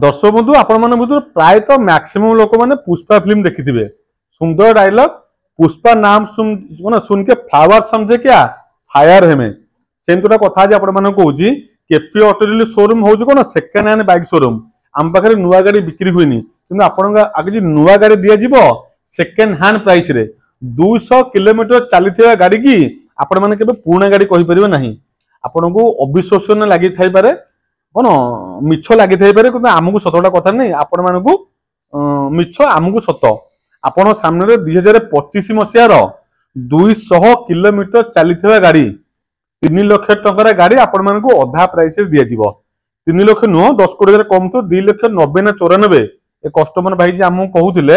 दर्शक बंधु आपण प्रायत मैक्सिमम लोक मैंने पुष्पा फिल्म देखी थे। सुंदर डायलॉग, पुष्पा नाम सुन के फ्लावर समझे क्या फायर हेमे सेम गोटे कथा आज आपण कहूँ केपी ऑटोमोबाइल शोरूम हूँ कौन सेकेंड हैंड बाइक शोरूम। आम पाखे नुआ गाड़ी बिक्री हुई कि आपण आगे नुआ गाड़ी दिज्व सेकेंड हैंड प्राइस रे 200 किलोमीटर चली गाड़ी की आपण मैंने पुराना गाड़ी कहीपर ना आपन को अविश्वसनीय लगी थाईपे कौन मिछ लगी थाईपे कि आमको सतटा कथा नहीं आपण मानक मिछ आमको सत आपण सामने 2025 मसीहार 200 किलोमीटर चली गाड़ी 3 लाख टकर गाड़ी आपण मानक अधा प्राइस दिज्व 3 लाख नुह 10 कोटी कम तो 2 लाख 90 ना 94 ए कस्टमर भाई जी आमको कहते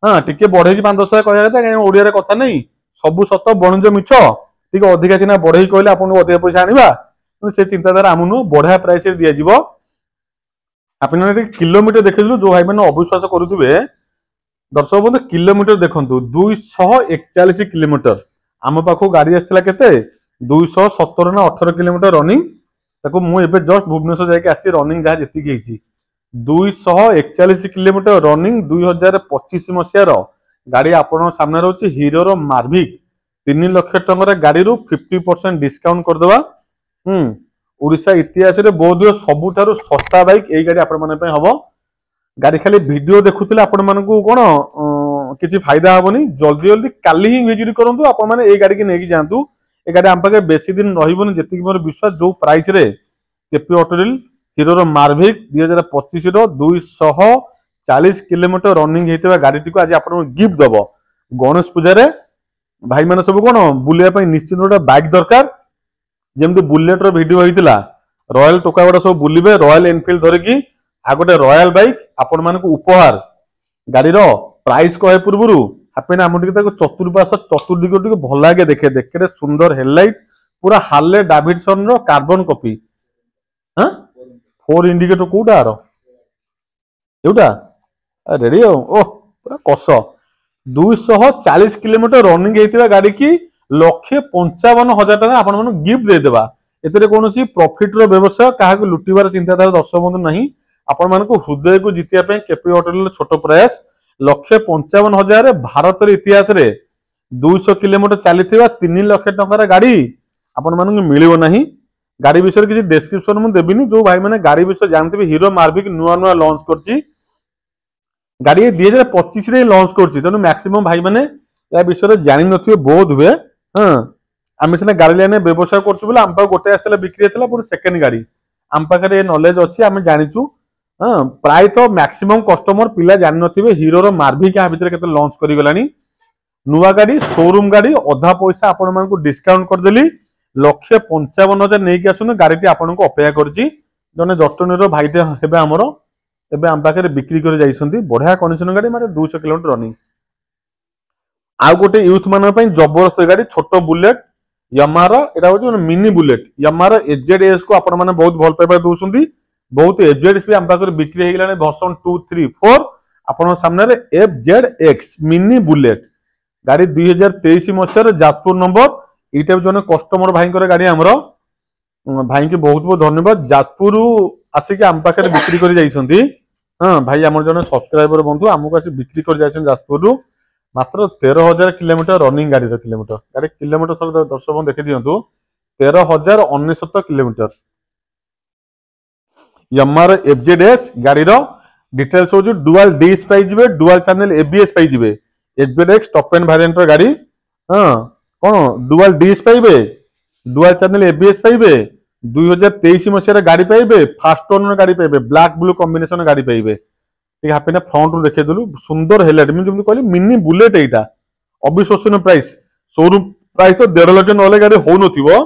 हाँ टिके बढ़े 5-10 हजार कह ओडिया कथा नहीं सब सत बणुज मिछ टिके अधिका सीना बढ़े कहले आपको अधिक पैसा आनिबा से चिंताधारा आम नु बढ़िया प्राइस दिज्व। आप किलोमीटर देखिलु जो भाई मैंने अविश्वास करुवे दर्शक बंधु किलोमीटर देखु 241 किलोमीटर आम पाखु गाड़ी आसला के 217 ना 18 किलोमीटर रनिंग ताको मु एबे जस्ट भुवनेश्वर जाके आसी रनिंग जहाँ जी 241 किलोमीटर रनिंग 2025 मसीहार गाड़ी आपण सामने रोचे हीरो मार्विक 3 लाख टकर गाड़ी 50% डिस्काउंट करदवा। ओडिशा इतिहास रे बोध सबुठारु सस्ता बाइक यही गाड़ी आपण माने हम गाड़ी खाली वीडियो देखुले आपण मानकु कोन किछि फायदा हेबनी जल्दी जल्दी काली ही विजिट करंतु आपण माने ए गाड़ी के नेकी जानतु ए गाड़ी हम पाके बेसी दिन रहिबनी जेतिक मोर विश्वास जो प्राइस रे केपी ऑटोमोबाइल हीरो मार्विक 2025 रो 240 किलोमीटर रनिंग हेतबा गाड़ी टिको आज आपण गिफ्ट दबो गणेश पूजा रे भाई माने सब कोन बुलिया पई निश्चित गोटे बाइक दरकार जमती बुलेट रो वीडियो होइतिला रॉयल टोकागुड़ा सब बुलिबे रॉयल एनफील्ड धरिकी आ गोटे रॉयल बाइक आपण मानक उपहार गाड़ी रो प्राइस कहे पूर्व हापेन आम चतुर्पाश चतुर्दिग टिके भल लागे देखे देखे सुंदर हेडलाइट पूरा हार्ले डेविडसन रो कार्बन कॉपी हाँ 4 इंडिकेटर कोटा आरो एटा रेडी ओह पूरा कस 240 किलोमीटर रनिंग हेतिबा गाड़ी की 1,55,000 टका आपण मन गिफ्ट दे देबा एतरे कोनोसी प्रॉफिट रो व्यवसाय काहा को लुटिबार चिंताधारा दर्शक बंधु नहीं आपण मन को हृदय को जितिया पे केपी ऑटोमोबाइल छोटो प्रयास 1,55,000 भारत रे इतिहास रे 200 किलोमीटर चलीथिबा 3 लाख टका गाड़ी आपण मन को मिलिबो नहीं। गाड़ी विषय किसी डिस्क्रिप्शन मु देबिनी जो भाई माने गाड़ी विषय जानते हीरो मार्विक नुआ नुआ लॉन्च करची गाड़ी 2025 रे लॉन्च करची तनु मैक्सिमम भाई माने या विषय जानि नथिबे बोध हुए हाँ आम सीना गाड़ी लाइन व्यवसाय करछु बोले आम पाख गोटे आसला बिक्री होता पूरा सेकेंड गाड़ी आम पाखे नॉलेज अच्छी आम जानिचु हाँ प्राय तो मैक्सिमम कस्टमर पिला जानि नथिबे हीरो मार्विक या भितर केते लॉन्च करि गलानी नुआ गाड़ी शोरूम गाड़ी अधा पैसा आपण मानकु डिस्काउंट कर देली 1,55,000 नहीं आसुन गाड़ी आपण को अपेक्षा करछि जने जटनीर भाईटे हेबे हमर एबे आम पाखे बिक्री कर जाइसंती बढ़िया कंडीशन गाड़ी माने 200 किलोमीटर रनिंग आ गोटे यूथ मान जबरदस्त गाड़ी छोट बुलेट यामार एटा हो मिनी बुलेट यामार एजेडएस को आपण माने बहुत भल पाइबा दउसंती बहुत एजेडएस भी हम पाकर बिक्री हे गेलाने वर्जन 2 3 4 आपण सामने रे एफजेडएक्स मिनी बुलेट गाड़ी 2023 मसिया जाजपुर नंबर एटा जने कस्टमर भाई गाड़ी हमरो भाई की बहुत बहुत धन्यवाद जाजपुर आसिक हम पाकर बिक्री कर जाइसंती हां भाई हमर जने सब्सक्राइबर बंधु हमको आसी बिक्री कर जाइसन जाजपुर मात्र 13,000 किलोमीटर रनिंग गाड़ी किलोमीटर दर्शक देखी दिंतु 13,069 किलोमीटर यामार एफजेडएस गाड़ी डिटेल्स हो डुअल डिस पाइबे डुअल चैनल एबीएस पाइबे एफजेडएक्स टॉप एंड वेरिएंट गाड़ी हाँ कौन डुअल डिस पाइबे डुअल चैनल एबीएस पाइबे 2023 मसीह गाड़ी पाइबे फास्ट ओनर गाड़ी पाइबे ब्लैक ब्लू कॉम्बिनेशन गाड़ी पाइबे हापिना फ्रंट रू देखे देलु सुंदर हेडलाइट मुझे जमती कहली मिनी बुलेट एटा अविश्वसनीय प्राइस शोरूम प्राइस तो 1.5 लाख नले गाड़ी हो नथिबो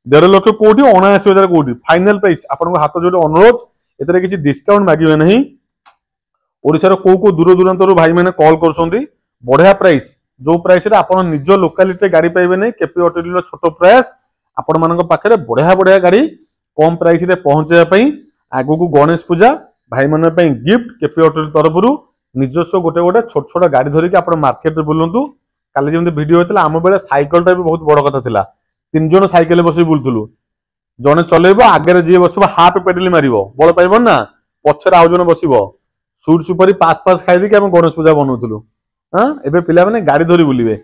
1.5 लाख कोटी 79,000 कोटी फाइनल प्राइस आपन को हाथ जोड़े अनुरोध एतरे किछि डिस्काउंट मागिबे नहीं ओडिसा रो को दूर दूरांत रो भाई माने कॉल करसोंती बढ़िया प्राइस जो प्राइस रे आपन निज लोकालिटी गाड़ी पाइबे नहीं केपी ऑटोमोबाइल छोटो प्रयास आपण मानक पाखरे बढ़िया बढ़िया गाड़ी कम प्राइस रे पहुंचे पई आगु को गणेश पूजा भाई मान गिफ्ट केपी ऑटोमोबाइल तरफ निजस्व गोटे गोटे छोट छोट गाड़ी धरिकी आप मार्केट में बुलूँ काली जमी भिड होता आम बेले सैकलटा भी बहुत बड़ कथा था 3 जन सैकेल बस बुलूलु जड़े चलेब आगे जी बस हाफ पेडल मार बल पाइब ना पछरे आउ जने बसिबो सुट सुपरी पास पास खाई देके हम गणेश पूजा बनौथुलु हां एबे पिला माने गाड़ी धरी बुलिबे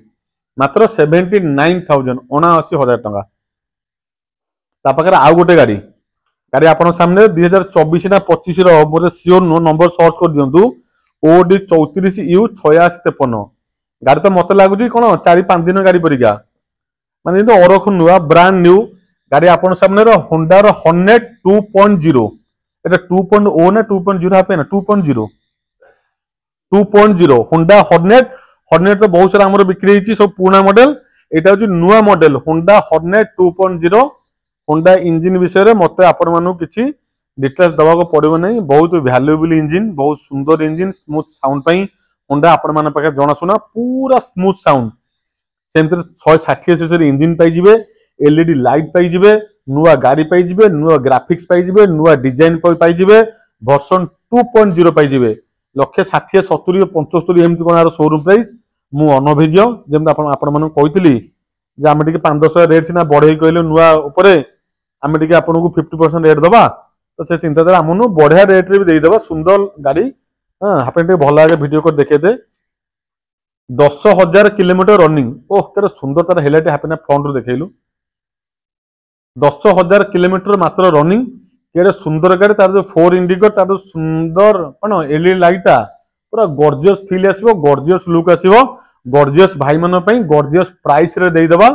मात्र 79,000 79,000 टका ता पाखरे आउ गोटे गाड़ी गाड़ी आपण सामने 2024 ना 25 रो मोरे सियोर नो नंबर सर्च कर दियंतु ओडी 34 यू 8653 गाड़ी तो मते लागुची कोन 4-5 दिन गाड़ी परिका माने तो ओरख नुआ ब्रांड न्यू गाड़ी आपण सामने रो होंडा रो हॉर्नेट 2.0 एटा 2.0 ना 2.0 हापे ना 2.0 2.0 होंडा हॉर्नेट हॉर्नेट तो बहुत सारा हमर बिक्री हिची सब पुराना मॉडल एटा होची नुआ model Honda hornet 2.0 Honda engine विषय रे मते आपण मानु किछि डिटेल्स दवा को पड़िबो नै बहुत वैल्यूएबल इंजिन बहुत सुंदर इंजिन स्मूथ साउंड पई होंडा आपण माने पाखे जणा सुना पूरा स्मूथ साउंड सेमते 660 सीसी इंजिन पाई जिवे एलईडी लाइट पाई जिवे नुआ गाड़ी पाई जिवे नुआ ग्राफिक्स पाई जिवे नुआ डिजाइन पाई जिवे वर्जन 2.0 पाई जिवे 160 70 75 एमती कोनार शोरूम प्राइस मु अनभिज्ञ जेम आपण माने कहितली जे आमे टिके 5-10 रेट सिना बढ़ई कहले नुआ ऊपर आमे टिके आपन को 50% रेट दबा तो से चिंता दरा हमनु बढ़िया रेट रे भी देई दबा सुंदर गाड़ी हां आपण टिके भल लागे वीडियो कर देखे दे 10,000 किलोमीटर रनिंग ओह केरे सुंदर तार हेलाइट हापेना फ्रंट रो देखैलु 10,000 किलोमीटर मात्र रनिंग केड़े सुंदर गाड़ी तार जो 4 इंडिकेटर तार सुंदर कौन एलईडी लाइटा पूरा गॉर्जियस फील आसीबो गॉर्जियस लुक आसीबो गॉर्जियस भाई मन पई गॉर्जियस प्राइस रे देई दबा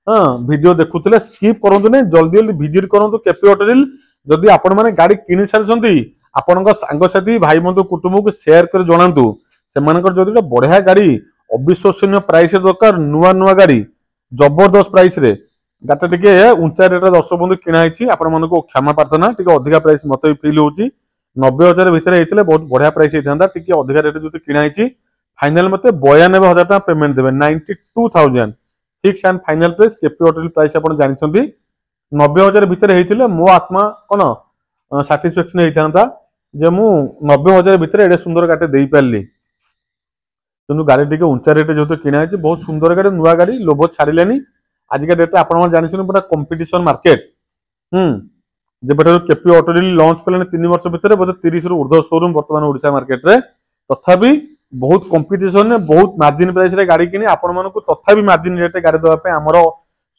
हां वीडियो देखुतले स्किप करंतु नै जल्दी जल्दी विजिट करंतु केपी ऑटोरिल जदी आपण माने गाड़ी किनि सारसंती आपनका सांग साथी भाई बंधु कुटुंब को शेयर कर जणांतु सेमानकर जदी बढ़िया गाड़ी अविश्वसनीय प्राइस दरकार नुआ नुआ गाड़ी जबरदस्त प्राइस रे गाटा टिके ऊंचा रेट दर्शक बंधु किना हिची आपण मन को क्षमा प्रार्थना टिके अधिका प्राइस मते फील होची 90,000 भितर हेतिले बहुत बढ़िया प्राइस हेथांदा टिके अधिका रेट जति किना हिची फाइनल मते 92,000 टका पेमेंट देबे 92,000 fix and final price KP hotel price आपण जानिसंती 90,000 भितर हेतिले मो आत्मा कोन सैटिस्फैक्शन हेथांदा जे मु 90,000 भितर एडे सुंदर गाटे देई पारली किंतु गाड़ी टिके ऊंचा रेट जेतो किना हिची बहुत सुंदर गाड़ी नुआ गाड़ी लोभ छाड़िलेनी आज का डेट आपण जानिसन पूरा कंपटीशन मार्केट जेबेठारु केपी ऑटोरिल लॉन्च कले 3 वर्ष भितर बोध 30 रु ऊर्ध्व शोरूम वर्तमान ओडिशा मार्केट रे तथापि बहुत कंपटीशन ने बहुत मार्जिन प्राइस रे गाड़ी किनी आपण मानकु तथापि मार्जिन रेट गाड़ी दवा पे हमरो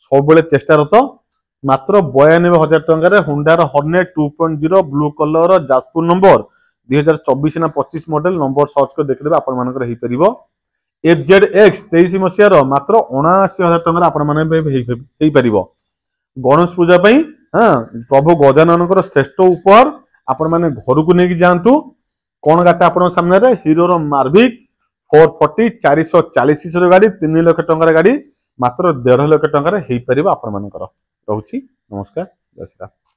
सब बेले चेष्टा रत मात्र 92,000 टंका रे होंडा रो hornet 2.0 blue colour Jajpur number 2024 ना 25 मॉडल नंबर सर्च कर देखलेबे आपण मानकर हेई परिबो FZX 23 मसियार मात्र 79,000 टंका आपण माने हेई परिबो गणेश पूजा पई हां प्रभु गजाननकर श्रेष्ठ उपहार आपण माने घर को नेकी जानतु कोन गाटा आपण सामने रे हीरो रो मार्विक 440 440 सीसी रो गाड़ी 3 लाख टंका गाड़ी मात्र 1.5 लाख टंका रे हेई परिबो आपण मानकर रहउची नमस्कार जय श्री राम।